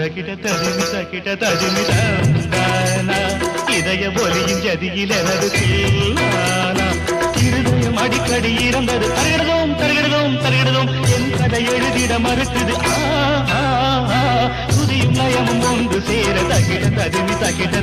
தகிட ததுமி தகிட ததுமி தந்தானா இதய ஒலியின் ஜதியில் எனது தேனானா இருதயம் அடிக்கடி இறந்தது தருகிறதும் தருகிறதும் தருகிறதும் என் கதை எழுதிட மறுக்குது துதியும் நயமும் ஒன்று சேர தகிட ததுமி தகிட